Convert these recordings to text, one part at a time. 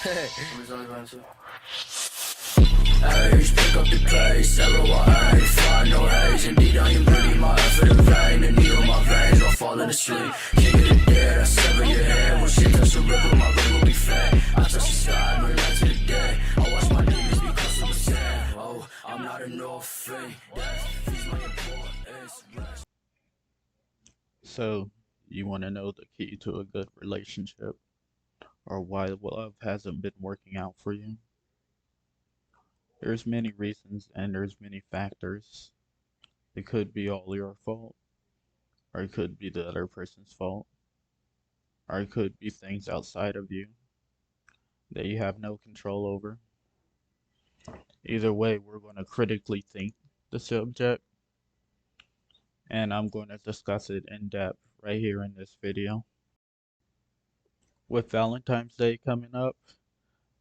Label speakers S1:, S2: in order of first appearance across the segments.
S1: Hey, just pick up the pace, LOI, find no haze. Indeed, I am bleeding my effort in vain. The needle my veins, I'll fall into sleep. King of the dead, I sever your head. When shit touch the river, my ring will be fed. I touch the sky, no light to the day. I watch my demons because of the sand. Oh, I'm not an orphan. Death feeds my importance. Rest.
S2: So, you want to know the key to a good relationship or why love hasn't been working out for you? There's many reasons and there's many factors. It could be all your fault, or it could be the other person's fault, or it could be things outside of you that you have no control over. Either way, we're going to critically think the subject, and I'm going to discuss it in depth right here in this video. With Valentine's Day coming up,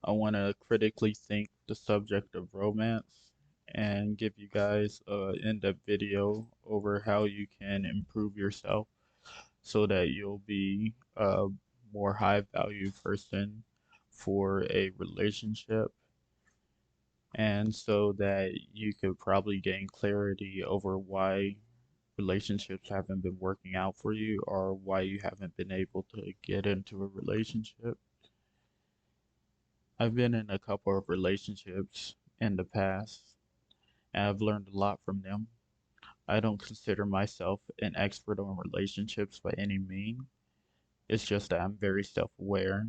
S2: I want to critically think the subject of romance and give you guys an in-depth video over how you can improve yourself so that you'll be a more high value person for a relationship and so that you could probably gain clarity over why relationships haven't been working out for you or why you haven't been able to get into a relationship. I've been in a couple of relationships in the past, and I've learned a lot from them. I don't consider myself an expert on relationships by any means. It's just that I'm very self-aware,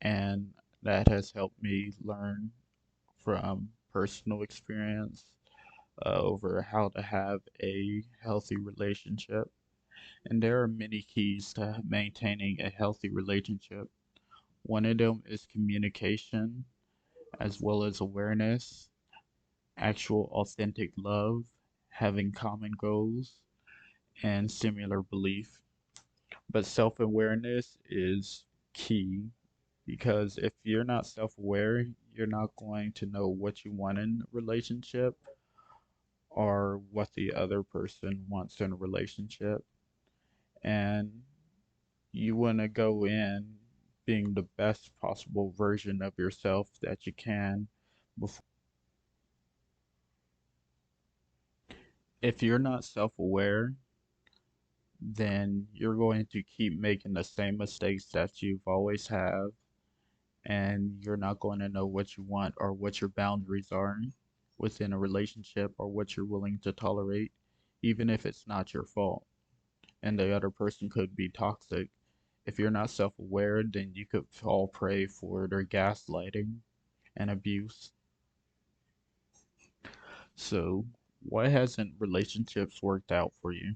S2: and that has helped me learn from personal experience over how to have a healthy relationship. And there are many keys to maintaining a healthy relationship. One of them is communication, as well as awareness, actual authentic love, having common goals, and similar belief. But self awareness is key because if you're not self aware, you're not going to know what you want in a relationship or what the other person wants in a relationship. And you want to go in being the best possible version of yourself that you can before. If you're not self aware, then you're going to keep making the same mistakes that you've always have, and you're not going to know what you want or what your boundaries are within a relationship or what you're willing to tolerate, even if it's not your fault. And the other person could be toxic. If you're not self aware, then you could fall prey for their gaslighting and abuse. So, why hasn't relationships worked out for you?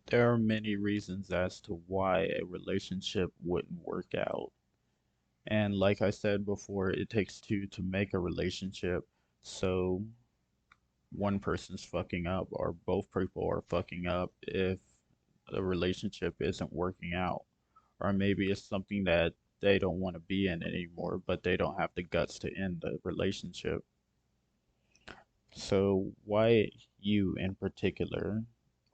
S2: There are many reasons as to why a relationship wouldn't work out. And like I said before, it takes two to make a relationship. So one person's fucking up or both people are fucking up if the relationship isn't working out. Or maybe it's something that they don't want to be in anymore, but they don't have the guts to end the relationship. So why you in particular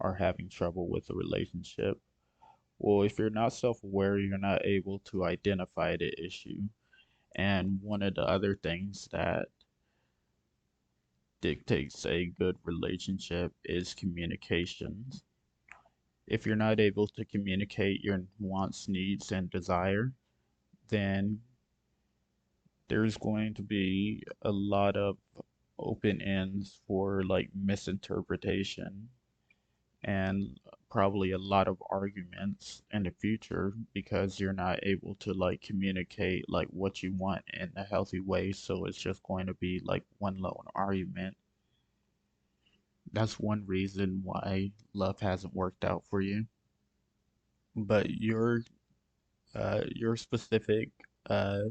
S2: are having trouble with the relationship? Well, if you're not self-aware, you're not able to identify the issue. And one of the other things that dictates a good relationship is communication. If you're not able to communicate your wants, needs, and desire, then there's going to be a lot of open ends for like misinterpretation and probably a lot of arguments in the future because you're not able to like communicate like what you want in a healthy way, so it's just going to be like one lone argument. That's one reason why love hasn't worked out for you. But your specific uh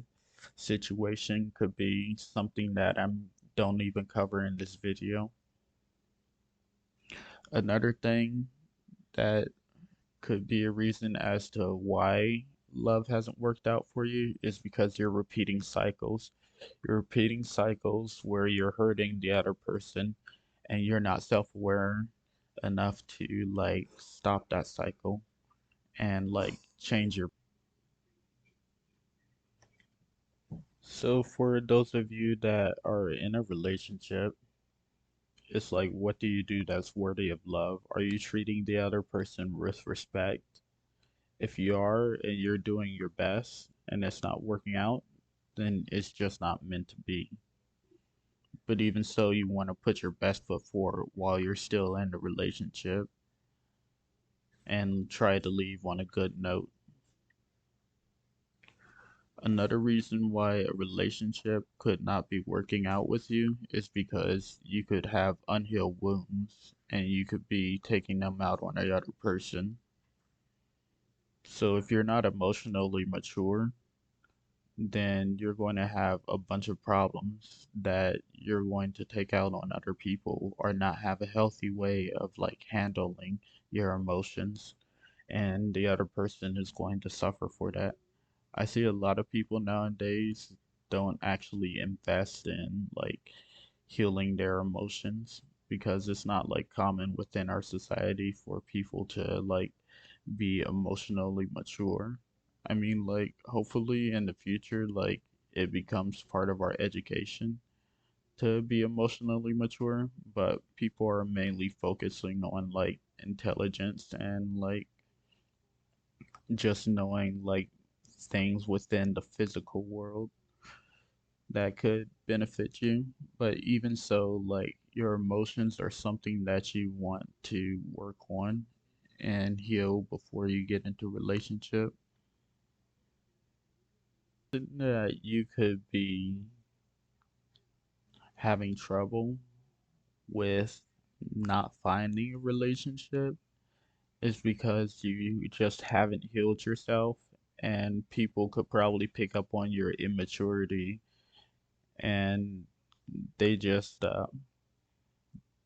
S2: situation could be something that I don't even cover in this video. Another thing that could be a reason as to why love hasn't worked out for you is because you're repeating cycles. You're repeating cycles where you're hurting the other person and you're not self-aware enough to like stop that cycle and like change your So for those of you that are in a relationship, it's like, what do you do that's worthy of love? Are you treating the other person with respect? If you are and you're doing your best and it's not working out, then it's just not meant to be. But even so, you want to put your best foot forward while you're still in the relationship and try to leave on a good note. Another reason why a relationship could not be working out with you is because you could have unhealed wounds and you could be taking them out on the other person. So if you're not emotionally mature, then you're going to have a bunch of problems that you're going to take out on other people or not have a healthy way of like handling your emotions, and the other person is going to suffer for that. I see a lot of people nowadays don't actually invest in like healing their emotions because it's not like common within our society for people to like be emotionally mature. I mean, like, hopefully in the future, like, it becomes part of our education to be emotionally mature, but people are mainly focusing on like intelligence and like just knowing like things within the physical world that could benefit you. But even so, like, your emotions are something that you want to work on and heal before you get into relationship. That you could be having trouble with not finding a relationship is because you just haven't healed yourself, and people could probably pick up on your immaturity, and they just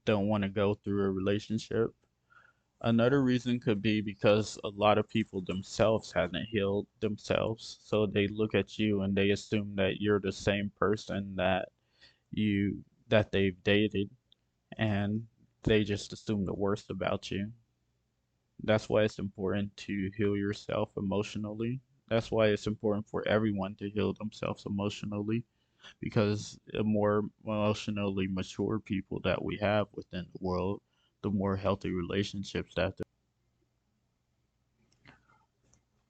S2: don't want to go through a relationship. Another reason could be because a lot of people themselves haven't healed themselves, so they look at you and they assume that you're the same person you that they've dated, and they just assume the worst about you. That's why it's important to heal yourself emotionally. That's why it's important for everyone to heal themselves emotionally, because the more emotionally mature people that we have within the world, the more healthy relationships that there.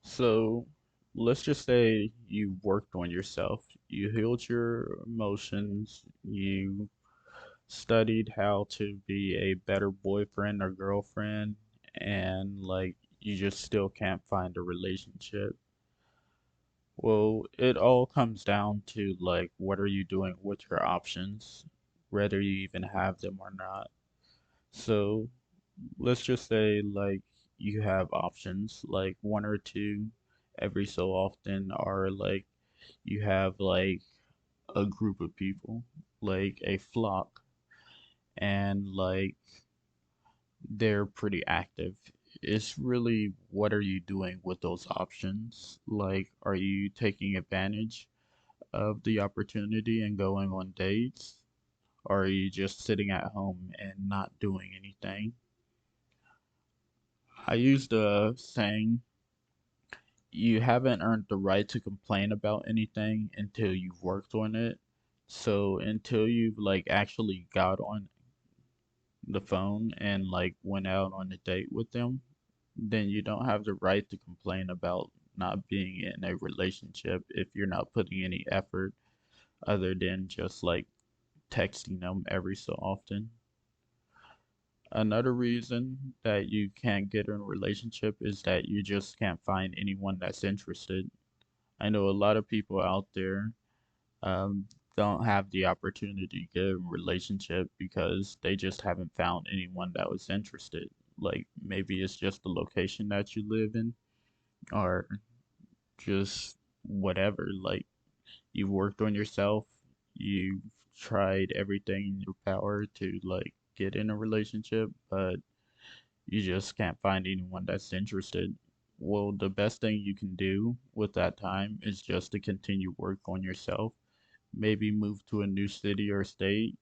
S2: So let's just say you worked on yourself, you healed your emotions, you studied how to be a better boyfriend or girlfriend, and like you just still can't find a relationship. Well, it all comes down to like what are you doing with your options, whether you even have them or not. So let's just say like you have options, like one or two every so often, are like you have like a group of people, like a flock, and like they're pretty active. It's really what are you doing with those options? Like, are you taking advantage of the opportunity and going on dates? Or are you just sitting at home and not doing anything? I used a saying, you haven't earned the right to complain about anything until you've worked on it. So until you've like actually got on the phone and like went out on a date with them, then you don't have the right to complain about not being in a relationship if you're not putting any effort other than just like texting them every so often. Another reason that you can't get in a relationship is that you just can't find anyone that's interested. I know a lot of people out there um, don't have the opportunity to get a relationship because they just haven't found anyone that was interested. Like maybe it's just the location that you live in, or just whatever. Like you've worked on yourself, you've tried everything in your power to like get in a relationship, but you just can't find anyone that's interested. Well, the best thing you can do with that time is just to continue work on yourself. Maybe move to a new city or state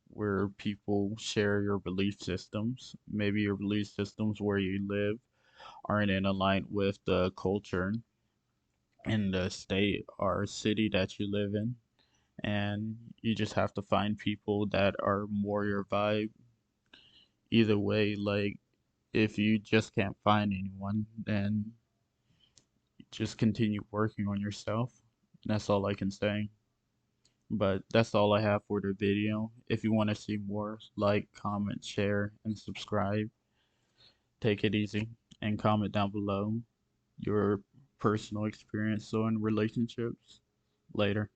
S2: where people share your belief systems. Maybe your belief systems where you live aren't in alignment with the culture in the state or city that you live in. and you just have to find people that are more your vibe. Either way, like, if you just can't find anyone, then just continue working on yourself. That's all I can say. But that's all I have for the video. If you want to see more, like, comment, share, and subscribe. Take it easy and comment down below your personal experience in relationships. Later.